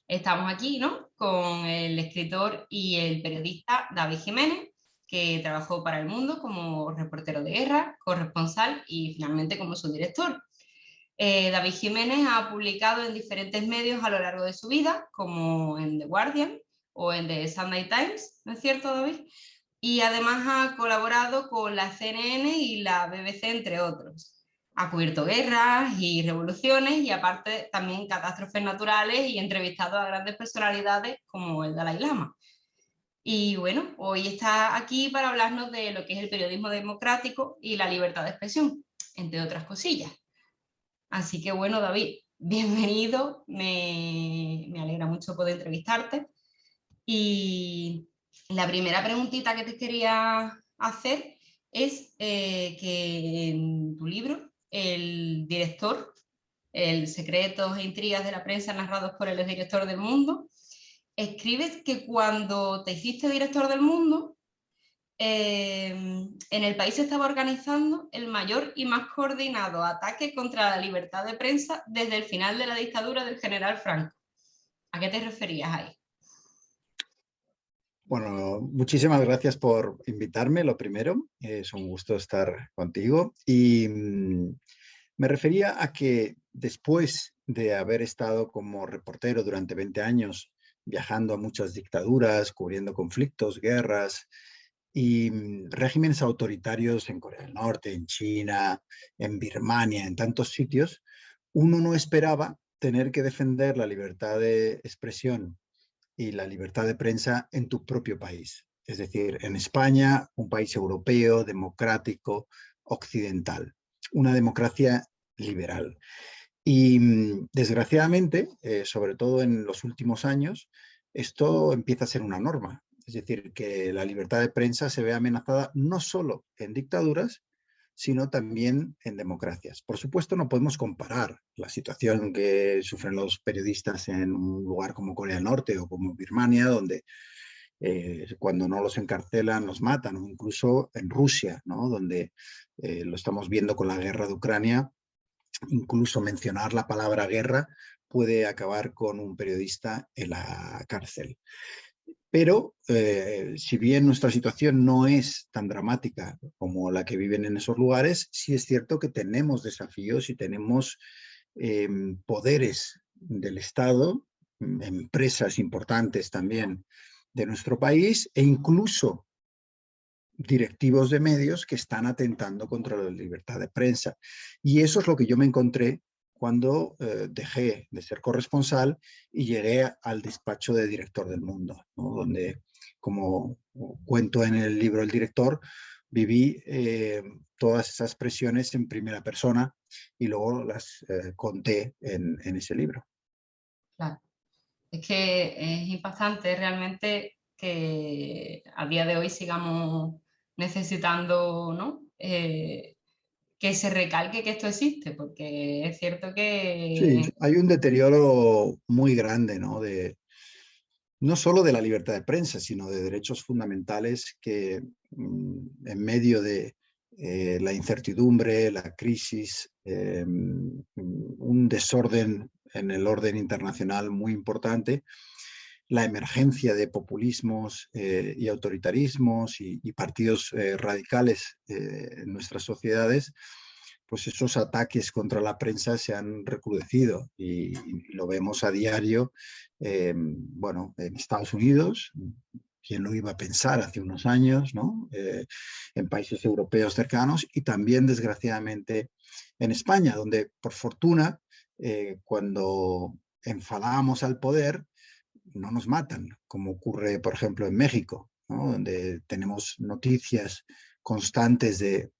Estamos aquí, ¿no?, con el escritor y el periodista David Jiménez, que trabajó para El Mundo como reportero de guerra, corresponsal y finalmente como su director. David Jiménez ha publicado en diferentes medios a lo largo de su vida, como en The Guardian o en The Sunday Times, ¿no es cierto, David? Y además ha colaborado con la CNN y la BBC, entre otros. Ha cubierto guerras y revoluciones y aparte también catástrofes naturales y entrevistado a grandes personalidades como el Dalai Lama. Y bueno, hoy está aquí para hablarnos de lo que es el periodismo democrático y la libertad de expresión, entre otras cosillas. Así que bueno, David, bienvenido, me alegra mucho poder entrevistarte. Y la primera preguntita que te quería hacer es que en tu libro, El director, El secretos e intrigas de la prensa narrados por el director del Mundo, escribes que cuando te hiciste director del Mundo, en el país se estaba organizando el mayor y más coordinado ataque contra la libertad de prensa desde el final de la dictadura del general Franco. ¿A qué te referías ahí? Bueno, muchísimas gracias por invitarme, lo primero. Es un gusto estar contigo. Y me refería a que después de haber estado como reportero durante 20 años, viajando a muchas dictaduras, cubriendo conflictos, guerras y regímenes autoritarios en Corea del Norte, en China, en Birmania, en tantos sitios, uno no esperaba tener que defender la libertad de expresión y la libertad de prensa en tu propio país. Es decir, en España, un país europeo, democrático, occidental, una democracia liberal. Y desgraciadamente, sobre todo en los últimos años, esto empieza a ser una norma. Es decir, que la libertad de prensa se ve amenazada no solo en dictaduras, sino también en democracias. Por supuesto, no podemos comparar la situación que sufren los periodistas en un lugar como Corea del Norte o como Birmania, donde cuando no los encarcelan los matan, o incluso en Rusia, ¿no?, donde lo estamos viendo con la guerra de Ucrania. Incluso mencionar la palabra guerra puede acabar con un periodista en la cárcel. Pero si bien nuestra situación no es tan dramática como la que viven en esos lugares, sí es cierto que tenemos desafíos y tenemos poderes del Estado, empresas importantes también de nuestro país e incluso directivos de medios que están atentando contra la libertad de prensa. Y eso es lo que yo me encontré cuando dejé de ser corresponsal y llegué al despacho de director del Mundo, ¿no?, donde, como cuento en el libro El director, viví todas esas presiones en primera persona y luego las conté en ese libro. Claro. Es que es impactante realmente que a día de hoy sigamos necesitando, ¿no?, que se recalque que esto existe, porque es cierto Sí, que... hay un deterioro muy grande, ¿no?, no solo de la libertad de prensa, sino de derechos fundamentales que en medio de la incertidumbre, la crisis, un desorden en el orden internacional muy importante, la emergencia de populismos y autoritarismos y partidos radicales en nuestras sociedades, pues esos ataques contra la prensa se han recrudecido y lo vemos a diario, bueno, en Estados Unidos, quién lo iba a pensar hace unos años, ¿no?, en países europeos cercanos y también, desgraciadamente, en España, donde, por fortuna, cuando enfadamos al poder, no nos matan, como ocurre, por ejemplo, en México, ¿no?, donde tenemos noticias constantes de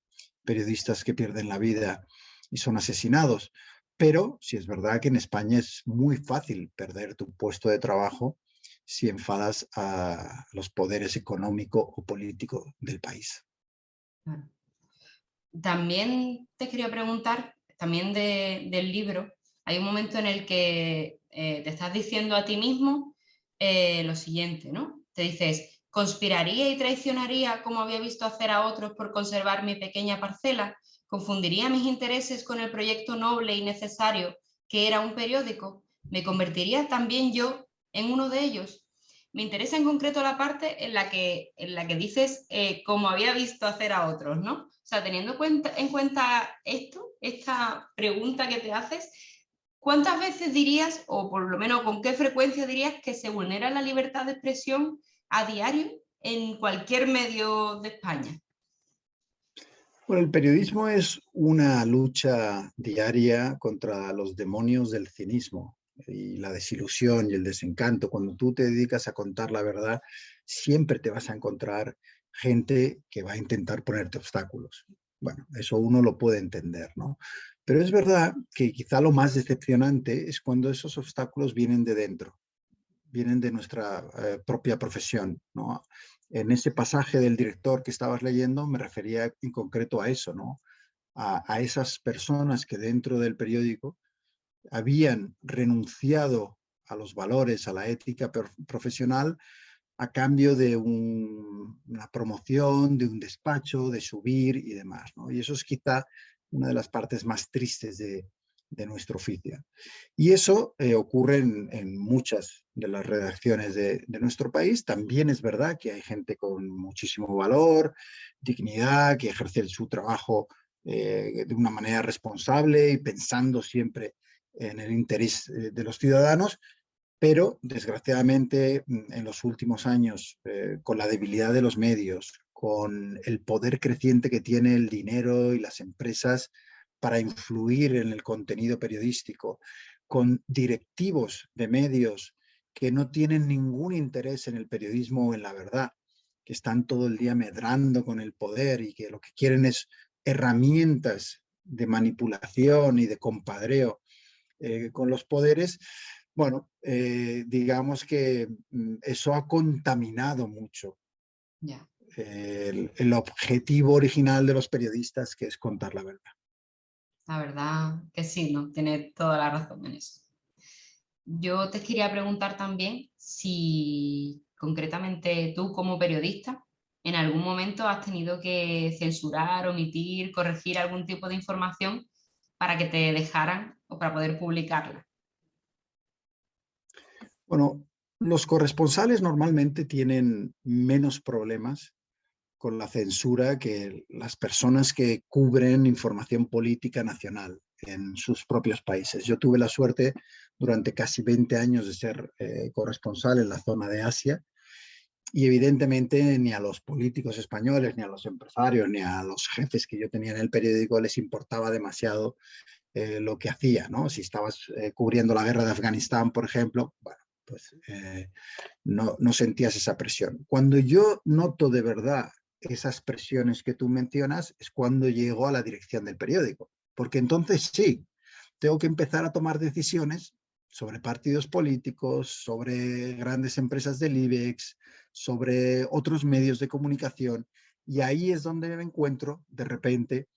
periodistas que pierden la vida y son asesinados. Pero sí es verdad que en España es muy fácil perder tu puesto de trabajo si enfadas a los poderes económico o político del país. Claro. También te quería preguntar, también del libro, hay un momento en el que te estás diciendo a ti mismo lo siguiente, ¿no? Te dices: ¿conspiraría y traicionaría como había visto hacer a otros por conservar mi pequeña parcela? ¿Confundiría mis intereses con el proyecto noble y necesario que era un periódico? ¿Me convertiría también yo en uno de ellos. Me interesa en concreto la parte en la que dices como había visto hacer a otros, ¿no? O sea, teniendo en cuenta esto, esta pregunta que te haces, ¿cuántas veces dirías, o por lo menos con qué frecuencia dirías que se vulnera la libertad de expresión a diario en cualquier medio de España? Bueno, el periodismo es una lucha diaria contra los demonios del cinismo y la desilusión y el desencanto. Cuando tú te dedicas a contar la verdad, siempre te vas a encontrar gente que va a intentar ponerte obstáculos. Bueno, eso uno lo puede entender, ¿no? Pero es verdad que quizá lo más decepcionante es cuando esos obstáculos vienen de dentro, vienen de nuestra propia profesión, ¿no? En ese pasaje del director que estabas leyendo me refería en concreto a eso, ¿no? A esas personas que dentro del periódico habían renunciado a los valores, a la ética profesional, a cambio de una promoción, de un despacho, de subir y demás, ¿no? Y eso es quizá una de las partes más tristes de nuestro oficio. Y eso ocurre en muchas de las redacciones de nuestro país. También es verdad que hay gente con muchísimo valor, dignidad, que ejerce su trabajo de una manera responsable y pensando siempre en el interés de los ciudadanos, pero desgraciadamente en los últimos años, con la debilidad de los medios, con el poder creciente que tiene el dinero y las empresas para influir en el contenido periodístico, con directivos de medios que no tienen ningún interés en el periodismo o en la verdad, que están todo el día medrando con el poder y que lo que quieren es herramientas de manipulación y de compadreo con los poderes. Bueno, digamos que eso ha contaminado mucho Ya. el objetivo original de los periodistas, que es contar la verdad. La verdad que sí, ¿no? Tienes toda la razón en eso. Yo te quería preguntar también si concretamente tú como periodista en algún momento has tenido que censurar, omitir, corregir algún tipo de información para que te dejaran o para poder publicarla. Bueno, los corresponsales normalmente tienen menos problemas con la censura que las personas que cubren información política nacional en sus propios países. Yo tuve la suerte durante casi 20 años de ser corresponsal en la zona de Asia y evidentemente ni a los políticos españoles, ni a los empresarios, ni a los jefes que yo tenía en el periódico les importaba demasiado lo que hacía, ¿no? Si estabas cubriendo la guerra de Afganistán, por ejemplo, bueno, pues no sentías esa presión. Cuando yo noto de verdad esas presiones que tú mencionas es cuando llego a la dirección del periódico, porque entonces sí, tengo que empezar a tomar decisiones sobre partidos políticos, sobre grandes empresas del IBEX, sobre otros medios de comunicación, y ahí es donde me encuentro de repente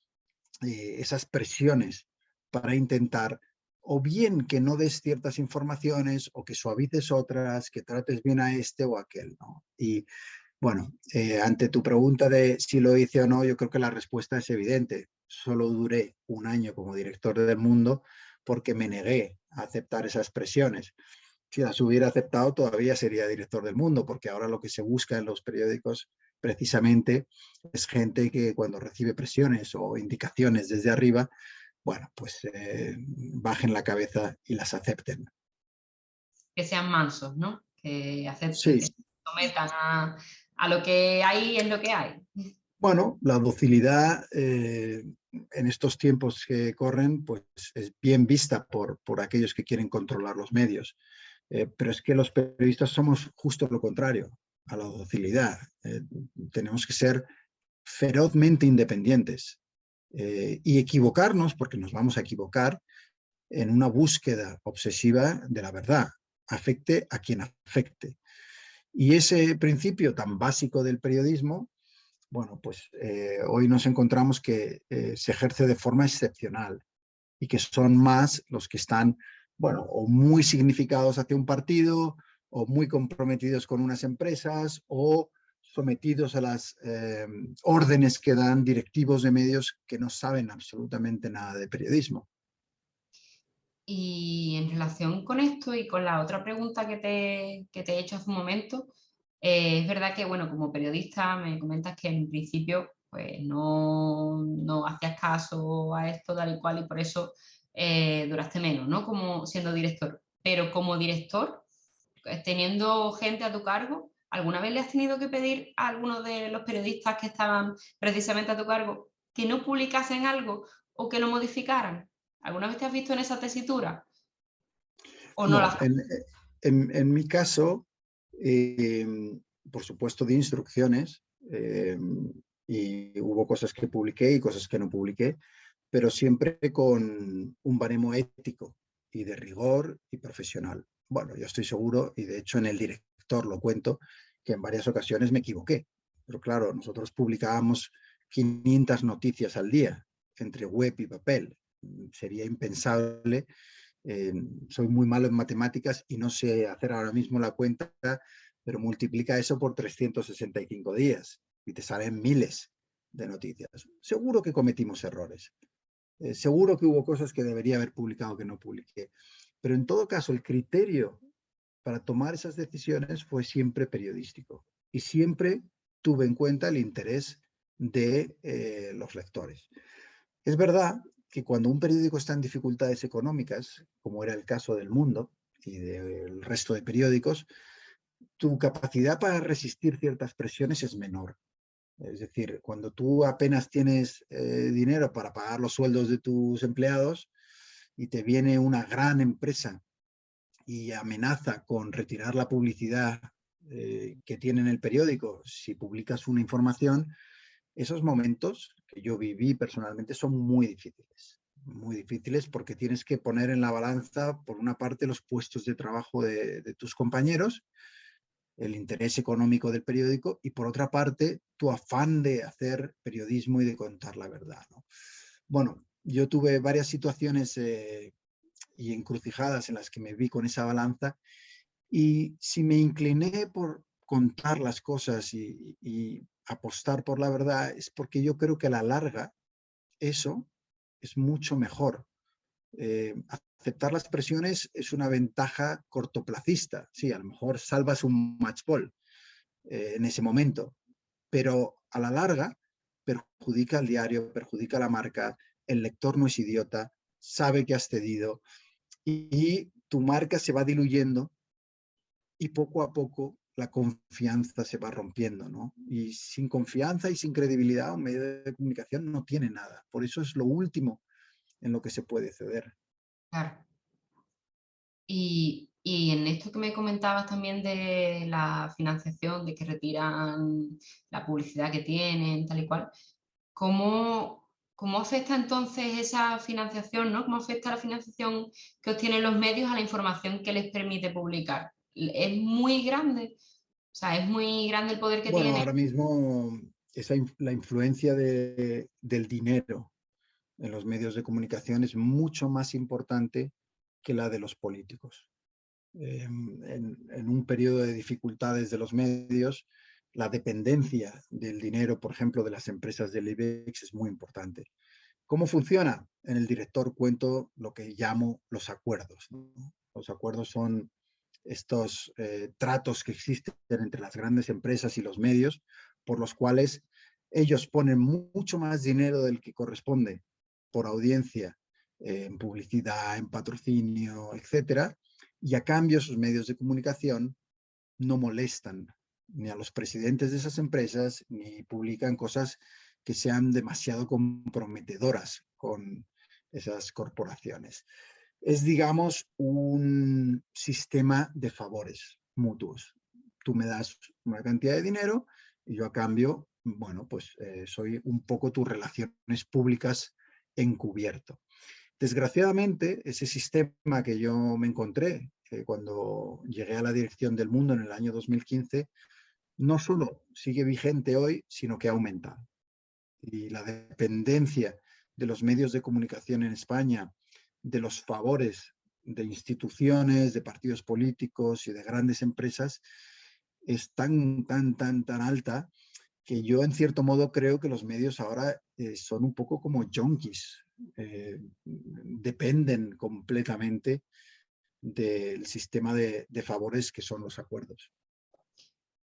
esas presiones para intentar o bien que no des ciertas informaciones o que suavices otras, que trates bien a este o a aquel, ¿no? Y bueno, ante tu pregunta de si lo hice o no, yo creo que la respuesta es evidente. Solo duré un año como director del Mundo porque me negué a aceptar esas presiones. Si las hubiera aceptado, todavía sería director del Mundo, porque ahora lo que se busca en los periódicos precisamente es gente que cuando recibe presiones o indicaciones desde arriba, bueno, pues bajen la cabeza y las acepten. Que sean mansos, ¿no? Que acepten, que Sí, se sometan a lo que hay es lo que hay. bueno, la docilidad en estos tiempos que corren, pues es bien vista por aquellos que quieren controlar los medios. Pero es que los periodistas somos justo lo contrario a la docilidad. Tenemos que ser ferozmente independientes y equivocarnos, porque nos vamos a equivocar, en una búsqueda obsesiva de la verdad, afecte a quien afecte. Y ese principio tan básico del periodismo, bueno, pues hoy nos encontramos que se ejerce de forma excepcional y que son más los que están, bueno, o muy significados hacia un partido, o muy comprometidos con unas empresas, o sometidos a las órdenes que dan directivos de medios que no saben absolutamente nada de periodismo. Y en relación con esto y con la otra pregunta que te he hecho hace un momento, es verdad que, bueno, como periodista me comentas que en principio pues no hacías caso a esto tal y cual y por eso duraste menos, ¿no? Como siendo director. Pero como director, teniendo gente a tu cargo, ¿alguna vez le has tenido que pedir a algunos de los periodistas que estaban precisamente a tu cargo que no publicasen algo o que lo modificaran? ¿Alguna vez te has visto en esa tesitura? ¿O no No, las... en mi caso, eh, por supuesto, di instrucciones y hubo cosas que publiqué y cosas que no publiqué, pero siempre con un baremo ético y de rigor y profesional. Bueno, yo estoy seguro, y de hecho en el director lo cuento, que en varias ocasiones me equivoqué. Pero claro, nosotros publicábamos 500 noticias al día entre web y papel. Sería impensable. eh, Soy muy malo en matemáticas y no sé hacer ahora mismo la cuenta, pero multiplica eso por 365 días y te salen miles de noticias. Seguro que cometimos errores. Seguro que hubo cosas que debería haber publicado que no publiqué. Pero en todo caso, el criterio para tomar esas decisiones fue siempre periodístico y siempre tuve en cuenta el interés de los lectores. Es verdad que cuando un periódico está en dificultades económicas, como era el caso del Mundo y del resto de periódicos, tu capacidad para resistir ciertas presiones es menor. Es decir, cuando tú apenas tienes dinero para pagar los sueldos de tus empleados y te viene una gran empresa y amenaza con retirar la publicidad que tiene en el periódico si publicas una información, esos momentos que yo viví personalmente son muy difíciles porque tienes que poner en la balanza, por una parte, los puestos de trabajo de tus compañeros, el interés económico del periódico y, por otra parte, tu afán de hacer periodismo y de contar la verdad, ¿no? Bueno, yo tuve varias situaciones y encrucijadas en las que me vi con esa balanza y si me incliné por contar las cosas y apostar por la verdad es porque yo creo que a la larga eso es mucho mejor. Aceptar las presiones es una ventaja cortoplacista. Sí, a lo mejor salvas un match ball en ese momento, pero a la larga perjudica al diario, perjudica a la marca, el lector no es idiota, sabe que has cedido y tu marca se va diluyendo y poco a poco la confianza se va rompiendo, ¿no? Y sin confianza y sin credibilidad un medio de comunicación no tiene nada. Por eso es lo último en lo que se puede ceder. Claro. Y en esto que me comentabas también de la financiación, de que retiran la publicidad que tienen, tal y cual, ¿cómo afecta entonces esa financiación, ¿no? ¿Cómo afecta la financiación que obtienen los medios a la información que les permite publicar? ¿Es muy grande? O sea, ¿es muy grande el poder que Bueno, tiene? ahora mismo la influencia del dinero en los medios de comunicación es mucho más importante que la de los políticos. En un periodo de dificultades de los medios, la dependencia del dinero, por ejemplo, de las empresas del IBEX es muy importante. ¿Cómo funciona? En el director cuento lo que llamo los acuerdos, ¿no? Los acuerdos son estos tratos que existen entre las grandes empresas y los medios, por los cuales ellos ponen mucho más dinero del que corresponde por audiencia, en publicidad, en patrocinio, etcétera, y a cambio sus medios de comunicación no molestan ni a los presidentes de esas empresas ni publican cosas que sean demasiado comprometedoras con esas corporaciones. Es, digamos, un sistema de favores mutuos. Tú me das una cantidad de dinero y yo a cambio, bueno, pues soy un poco tus relaciones públicas encubierto. Desgraciadamente, ese sistema que yo me encontré cuando llegué a la dirección del Mundo en el año 2015, no solo sigue vigente hoy, sino que ha aumentado. Y la dependencia de los medios de comunicación en España, de los favores de instituciones, de partidos políticos y de grandes empresas, es tan alta que yo en cierto modo creo que los medios ahora son un poco como yonkis, dependen completamente del sistema de favores que son los acuerdos.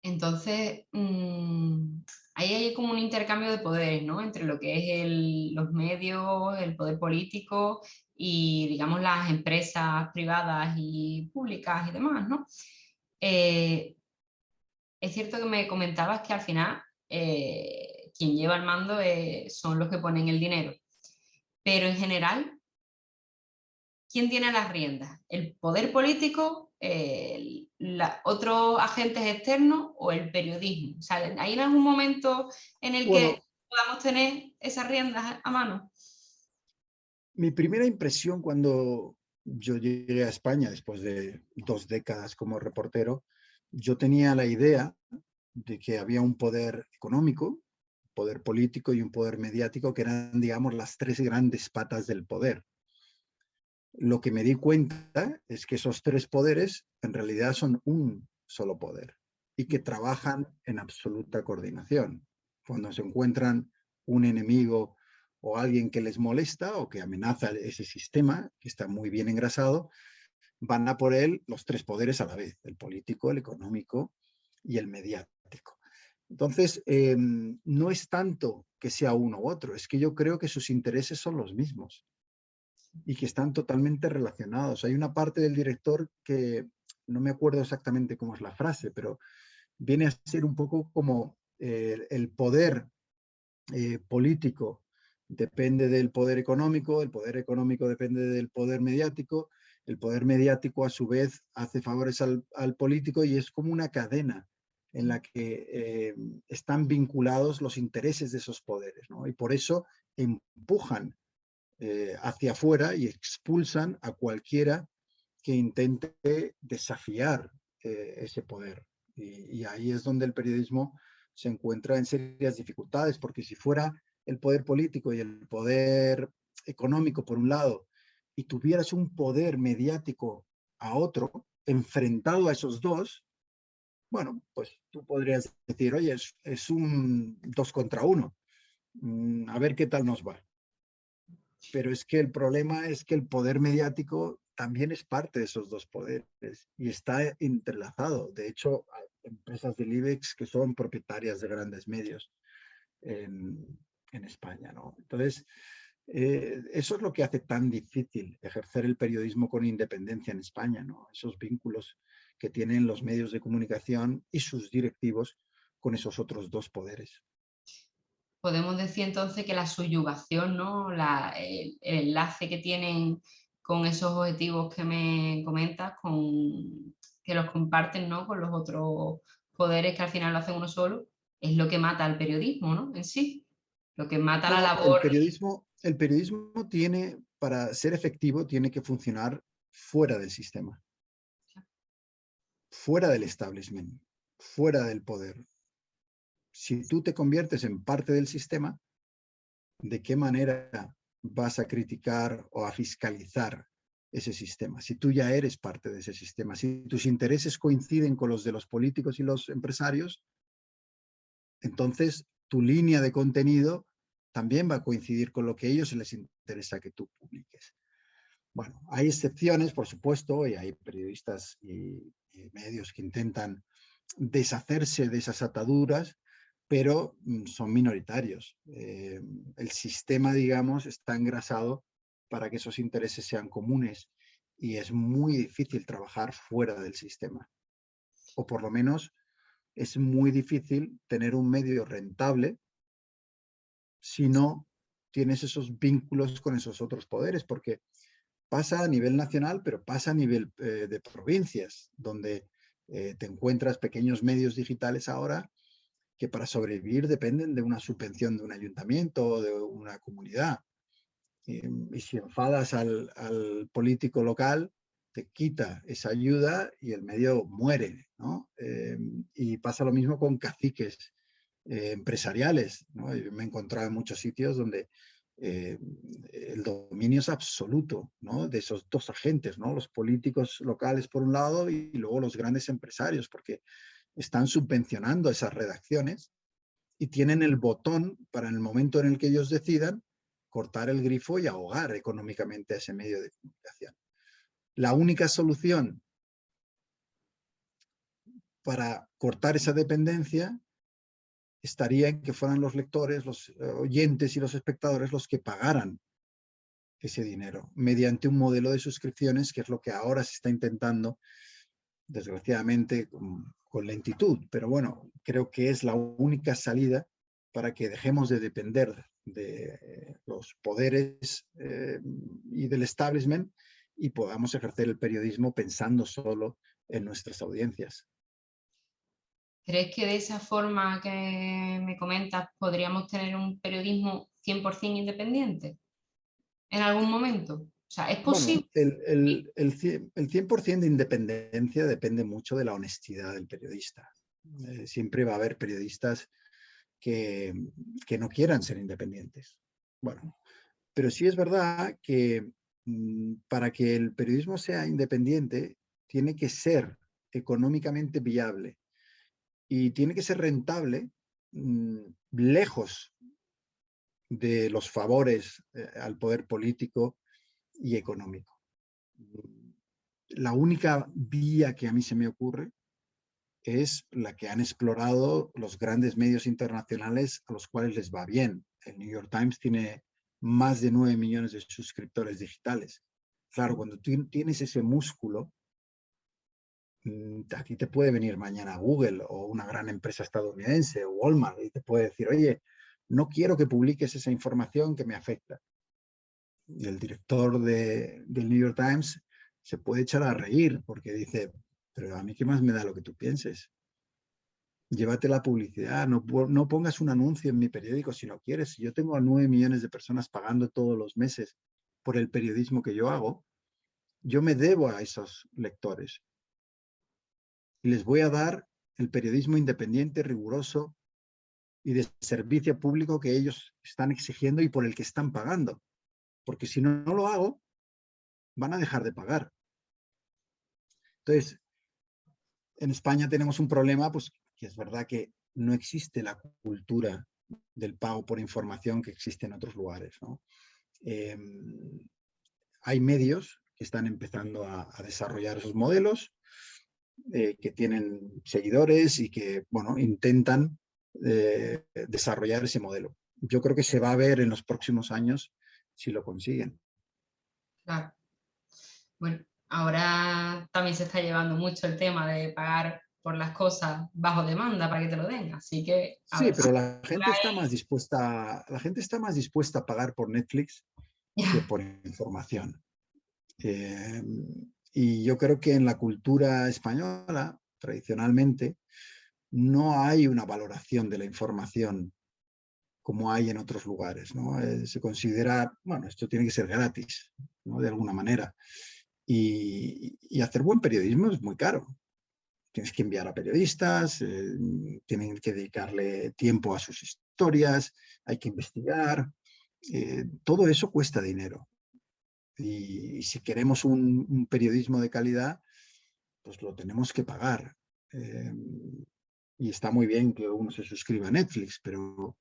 Entonces, ahí hay como un intercambio de poderes, ¿no? Entre lo que es los medios, el poder político y, digamos, las empresas privadas y públicas y demás, ¿no? Eh, es cierto que me comentabas que al final quien lleva el mando son los que ponen el dinero, pero en general, ¿quién tiene las riendas? ¿El poder político, otros agentes externos o el periodismo? O sea, ¿hay en algún momento en el que Bueno, podamos tener esas riendas a mano? mi primera impresión cuando yo llegué a España, después de 2 décadas como reportero, yo tenía la idea de que había un poder económico, poder político y un poder mediático que eran, digamos, las 3 grandes patas del poder. Lo que me di cuenta es que esos 3 poderes en realidad son un solo poder y que trabajan en absoluta coordinación. Cuando se encuentran un enemigo o alguien que les molesta o que amenaza ese sistema, que está muy bien engrasado, van a por él los 3 poderes a la vez, el político, el económico y el mediático. Entonces, no es tanto que sea uno u otro, es que yo creo que sus intereses son los mismos y que están totalmente relacionados. Hay una parte del director que no me acuerdo exactamente cómo es la frase, pero viene a ser un poco como el poder político depende del poder económico, el poder económico depende del poder mediático, el poder mediático a su vez hace favores al político y es como una cadena en la que están vinculados los intereses de esos poderes, ¿no? Y por eso empujan hacia afuera y expulsan a cualquiera que intente desafiar ese poder. Y ahí es donde el periodismo se encuentra en serias dificultades, porque si fuera el poder político y el poder económico por un lado, y tuvieras un poder mediático a otro, enfrentado a esos dos, bueno, pues tú podrías decir, oye, es un 2 contra 1, a ver qué tal nos va. Pero es que el problema es que el poder mediático también es parte de esos 2 poderes y está entrelazado. De hecho, hay empresas del IBEX que son propietarias de grandes medios en España, ¿no? Entonces, eso es lo que hace tan difícil ejercer el periodismo con independencia en España, ¿no? Esos vínculos que tienen los medios de comunicación y sus directivos con esos otros 2 poderes. Podemos decir entonces que la subyugación, ¿no? El enlace que tienen con esos objetivos que me comentas, que los comparten, ¿no? Con los otros poderes que al final lo hacen uno solo, es lo que mata al periodismo, ¿no? En sí, lo que mata la Bueno, labor. el periodismo tiene, para ser efectivo, tiene que funcionar fuera del sistema, fuera del establishment, fuera del poder. Si tú te conviertes en parte del sistema, ¿de qué manera vas a criticar o a fiscalizar ese sistema? Si tú ya eres parte de ese sistema, si tus intereses coinciden con los de los políticos y los empresarios, entonces tu línea de contenido también va a coincidir con lo que a ellos les interesa que tú publiques. Bueno, hay excepciones, por supuesto, y hay periodistas y medios que intentan deshacerse de esas ataduras, pero son minoritarios. El sistema, digamos, está engrasado para que esos intereses sean comunes y es muy difícil trabajar fuera del sistema. O por lo menos es muy difícil tener un medio rentable si no tienes esos vínculos con esos otros poderes, porque pasa a nivel nacional, pero pasa a nivel de provincias, donde te encuentras pequeños medios digitales ahora que para sobrevivir dependen de una subvención de un ayuntamiento o de una comunidad. Y si enfadas al político local, te quita esa ayuda y el medio muere, ¿no? Y pasa lo mismo con caciques empresariales, ¿no? Yo me he encontrado en muchos sitios donde eh, el dominio es absoluto, ¿no? De esos 2 agentes, ¿no? Los políticos locales por un lado y luego los grandes empresarios, porque están subvencionando esas redacciones y tienen el botón para en el momento en el que ellos decidan cortar el grifo y ahogar económicamente a ese medio de comunicación. La única solución para cortar esa dependencia estaría en que fueran los lectores, los oyentes y los espectadores los que pagaran ese dinero mediante un modelo de suscripciones, que es lo que ahora se está intentando, desgraciadamente, con lentitud. Pero bueno, creo que es la única salida para que dejemos de depender de los poderes y del establishment y podamos ejercer el periodismo pensando solo en nuestras audiencias. ¿Crees que de esa forma que me comentas podríamos tener un periodismo 100% independiente en algún momento? O sea, ¿es Bueno, posible? el 100% de independencia depende mucho de la honestidad del periodista. Siempre va a haber periodistas que no quieran ser independientes. Bueno, pero sí es verdad que para que el periodismo sea independiente, tiene que ser económicamente viable y tiene que ser rentable lejos de los favores al poder político y económico. La única vía que a mí se me ocurre es la que han explorado los grandes medios internacionales a los cuales les va bien. El New York Times tiene más de 9 millones de suscriptores digitales. Claro, cuando tú tienes ese músculo, a ti te puede venir mañana Google o una gran empresa estadounidense o Walmart y te puede decir, oye, no quiero que publiques esa información que me afecta. Y el director del New York Times se puede echar a reír porque dice, pero a mí qué más me da lo que tú pienses. Llévate la publicidad, no pongas un anuncio en mi periódico si no quieres. Si yo tengo a 9 millones de personas pagando todos los meses por el periodismo que yo hago, yo me debo a esos lectores. Y les voy a dar el periodismo independiente, riguroso y de servicio público que ellos están exigiendo y por el que están pagando. Porque si no lo hago, van a dejar de pagar. Entonces, en España tenemos un problema, pues que es verdad que no existe la cultura del pago por información que existe en otros lugares, ¿no? Hay medios que están empezando a desarrollar esos modelos, que tienen seguidores y que, bueno, intentan desarrollar ese modelo. Yo creo que se va a ver en los próximos años si lo consiguen. Claro. Bueno, ahora también se está llevando mucho el tema de pagar por las cosas bajo demanda para que te lo den. Así que a Sí, ver si pero la gente está más dispuesta a pagar por Netflix que ya, por información. Eh, y yo creo que en la cultura española, tradicionalmente, no hay una valoración de la información como hay en otros lugares, ¿no? Se considera, bueno, esto tiene que ser gratis, ¿no? De alguna manera. Y hacer buen periodismo es muy caro. Tienes que enviar a periodistas, tienen que dedicarle tiempo a sus historias, hay que investigar. Todo eso cuesta dinero. Y si queremos un periodismo de calidad, pues lo tenemos que pagar. Eh, y está muy bien que uno se suscriba a Netflix, pero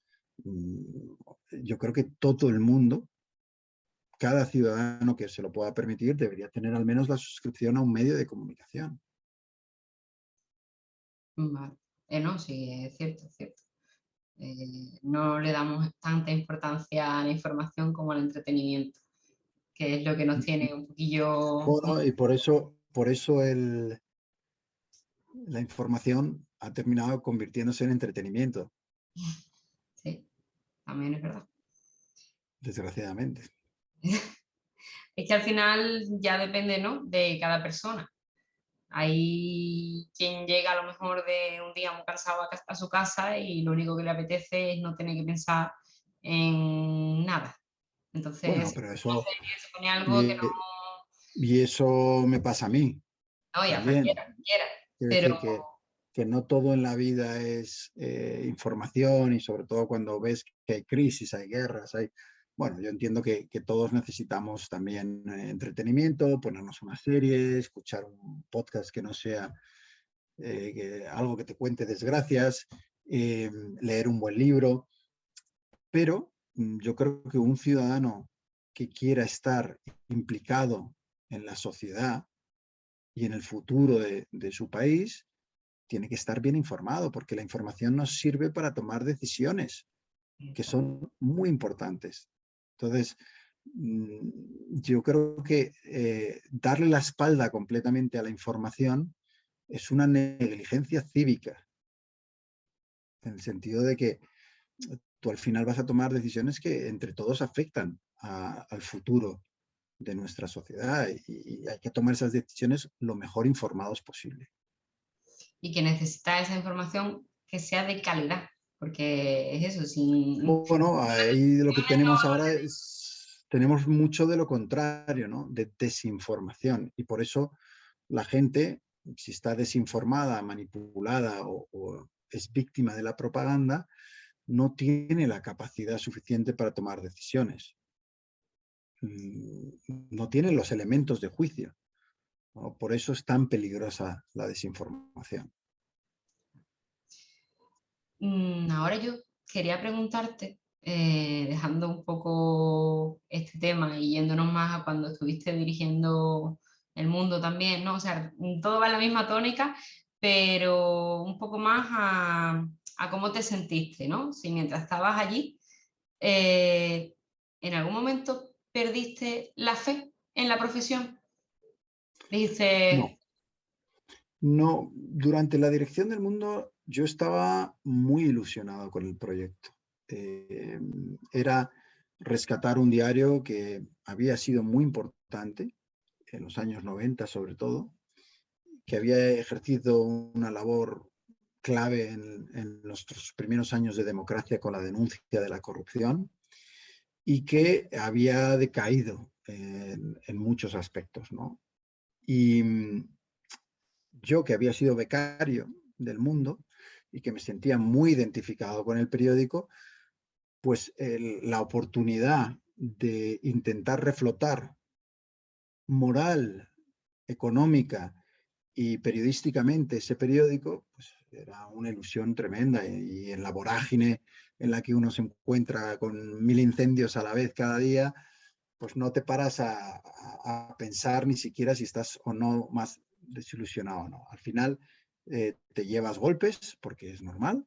yo creo que todo el mundo, cada ciudadano que se lo pueda permitir, debería tener al menos la suscripción a un medio de comunicación. vale. No, sí, es cierto, es cierto. No le damos tanta importancia a la información como al entretenimiento, que es lo que nos tiene un poquillo... Bueno, y por eso la información ha terminado convirtiéndose en entretenimiento, Sí, también es verdad. desgraciadamente. Es que al final ya depende, ¿no?, de cada persona. Hay quien llega a lo mejor de un día muy cansado a su casa y lo único que le apetece es no tener que pensar en nada. Bueno, Entonces, pero una eso, serie se pone algo que no, y, y eso me pasa a mí no, y a también. cualquiera, Quiero pero decir que no todo en la vida es información y sobre todo cuando ves que hay crisis, hay guerras, hay... Bueno, yo entiendo que todos necesitamos también entretenimiento, ponernos una serie, escuchar un podcast que no sea algo que te cuente desgracias, leer un buen libro, pero yo creo que un ciudadano que quiera estar implicado en la sociedad y en el futuro de su país, tiene que estar bien informado, porque la información nos sirve para tomar decisiones que son muy importantes. Entonces, yo creo que darle la espalda completamente a la información es una negligencia cívica, en el sentido de que tú al final vas a tomar decisiones que entre todos afectan al futuro de nuestra sociedad y hay que tomar esas decisiones lo mejor informados posible. Y que necesita esa información que sea de calidad, porque es eso, sin... Bueno, ahí lo que tenemos ahora es, tenemos mucho de lo contrario, ¿no? De desinformación. Y por eso la gente, si está desinformada, manipulada o es víctima de la propaganda, no tiene la capacidad suficiente para tomar decisiones. No tiene los elementos de juicio, ¿no? Por eso es tan peligrosa la desinformación. Ahora yo quería preguntarte, dejando un poco este tema y yéndonos más a cuando estuviste dirigiendo El Mundo también, ¿no? O sea, todo va en la misma tónica, pero un poco más a cómo te sentiste, ¿no? Si mientras estabas allí, ¿en algún momento perdiste la fe en la profesión? No, Dijiste, no, durante la dirección del Mundo yo estaba muy ilusionado con el proyecto. Era rescatar un diario que había sido muy importante en los años 90 sobre todo, que había ejercido una labor clave en nuestros primeros años de democracia con la denuncia de la corrupción y que había decaído en muchos aspectos, ¿no? Y yo, que había sido becario del Mundo y que me sentía muy identificado con el periódico, pues la oportunidad de intentar reflotar moral, económica y periodísticamente ese periódico, pues era una ilusión tremenda y en la vorágine en la que uno se encuentra con 1000 incendios a la vez cada día, pues no te paras a pensar ni siquiera si estás o no más desilusionado o no. Al final te llevas golpes, porque es normal,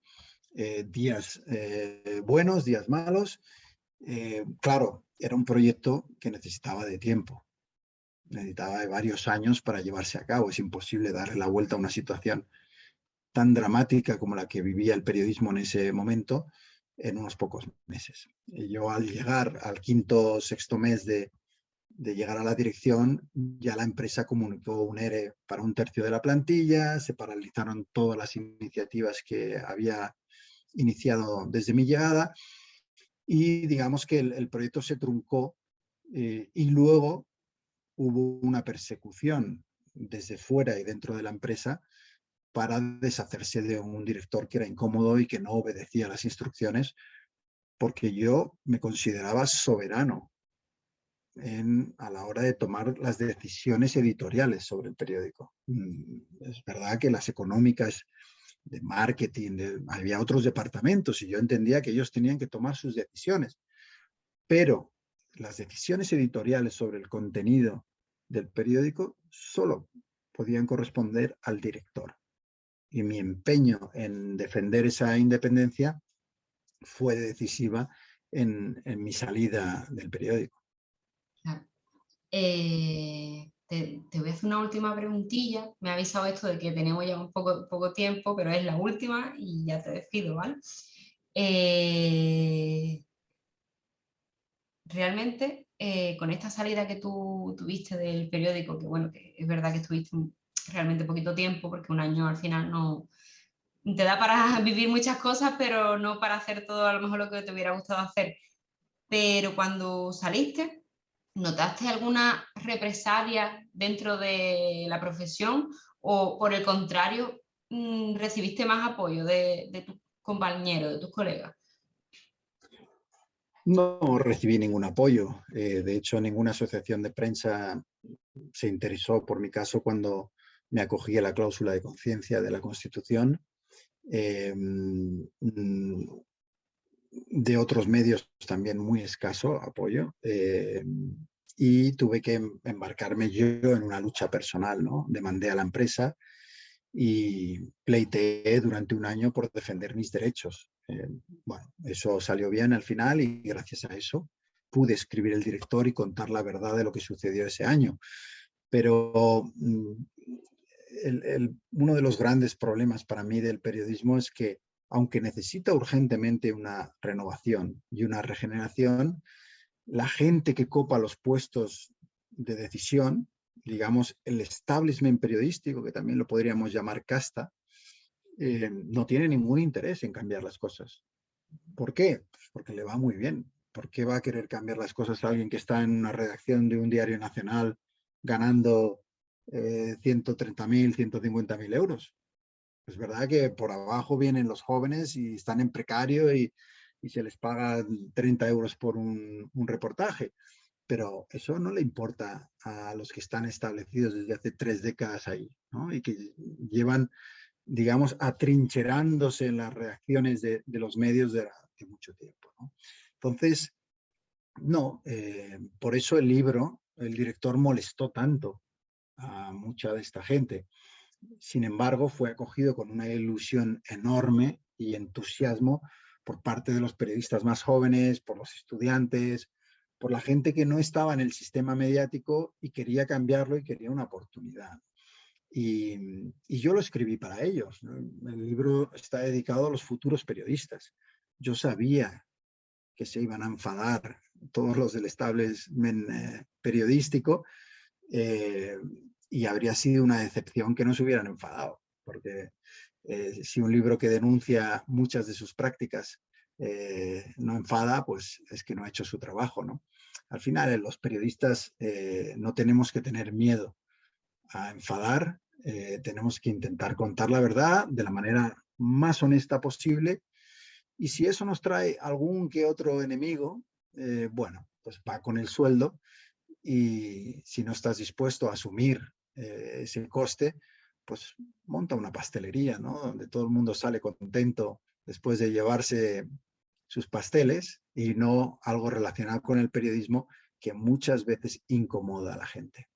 días buenos, días malos. Claro, era un proyecto que necesitaba de tiempo, necesitaba de varios años para llevarse a cabo. Es imposible darle la vuelta a una situación tan dramática como la que vivía el periodismo en ese momento en unos pocos meses. Y yo al llegar al quinto, sexto mes de llegar a la dirección, ya la empresa comunicó un ERE para un tercio de la plantilla, se paralizaron todas las iniciativas que había iniciado desde mi llegada y digamos que el proyecto se truncó y luego hubo una persecución desde fuera y dentro de la empresa para deshacerse de un director que era incómodo y que no obedecía las instrucciones, porque yo me consideraba soberano a la hora de tomar las decisiones editoriales sobre el periódico. Es verdad que las económicas, de marketing, había otros departamentos y yo entendía que ellos tenían que tomar sus decisiones, pero las decisiones editoriales sobre el contenido del periódico solo podían corresponder al director. Y mi empeño en defender esa independencia fue decisiva en mi salida del periódico. te voy a hacer una última preguntilla. Me ha avisado esto de que tenemos ya un poco tiempo, pero es la última y ya te despido, ¿vale? Realmente, con esta salida que tú tuviste del periódico, que bueno, que es verdad que estuviste realmente poquito tiempo, porque un año al final no te da para vivir muchas cosas, pero no para hacer todo a lo mejor lo que te hubiera gustado hacer. Pero cuando saliste, ¿notaste alguna represalia dentro de la profesión o por el contrario, recibiste más apoyo de tus compañeros, de tus colegas? No recibí ningún apoyo. De hecho, ninguna asociación de prensa se interesó por mi caso cuando me acogí a la cláusula de conciencia de la Constitución de otros medios también muy escaso apoyo, y tuve que embarcarme yo en una lucha personal, ¿no? Demandé a la empresa y pleiteé durante un año por defender mis derechos. Bueno, eso salió bien al final y gracias a eso pude escribir el director y contar la verdad de lo que sucedió ese año. Pero uno de los grandes problemas para mí del periodismo es que, aunque necesita urgentemente una renovación y una regeneración, la gente que copa los puestos de decisión, digamos el establishment periodístico, que también lo podríamos llamar casta, no tiene ningún interés en cambiar las cosas. ¿Por qué? Pues porque le va muy bien. ¿Por qué va a querer cambiar las cosas a alguien que está en una redacción de un diario nacional ganando 130.000, 150.000 euros? Es verdad que por abajo vienen los jóvenes y están en precario y se les paga 30 euros por un reportaje, pero eso no le importa a los que están establecidos desde hace 3 décadas ahí, ¿no? Y que llevan, digamos, atrincherándose en las reacciones de los medios de mucho tiempo, ¿no? Entonces, no, por eso el libro, el director molestó tanto a mucha de esta gente. Sin embargo, fue acogido con una ilusión enorme y entusiasmo por parte de los periodistas más jóvenes, por los estudiantes, por la gente que no estaba en el sistema mediático y quería cambiarlo y quería una oportunidad. Y yo lo escribí para ellos, ¿no? El libro está dedicado a los futuros periodistas. Yo sabía que se iban a enfadar todos los del establishment periodístico, eh, y habría sido una decepción que no se hubieran enfadado, porque si un libro que denuncia muchas de sus prácticas no enfada, pues es que no ha hecho su trabajo, ¿no? Al final, los periodistas no tenemos que tener miedo a enfadar, tenemos que intentar contar la verdad de la manera más honesta posible, y si eso nos trae algún que otro enemigo, bueno, pues va con el sueldo, y si no estás dispuesto a asumir ese coste, pues monta una pastelería, ¿no? Donde todo el mundo sale contento después de llevarse sus pasteles y no algo relacionado con el periodismo que muchas veces incomoda a la gente.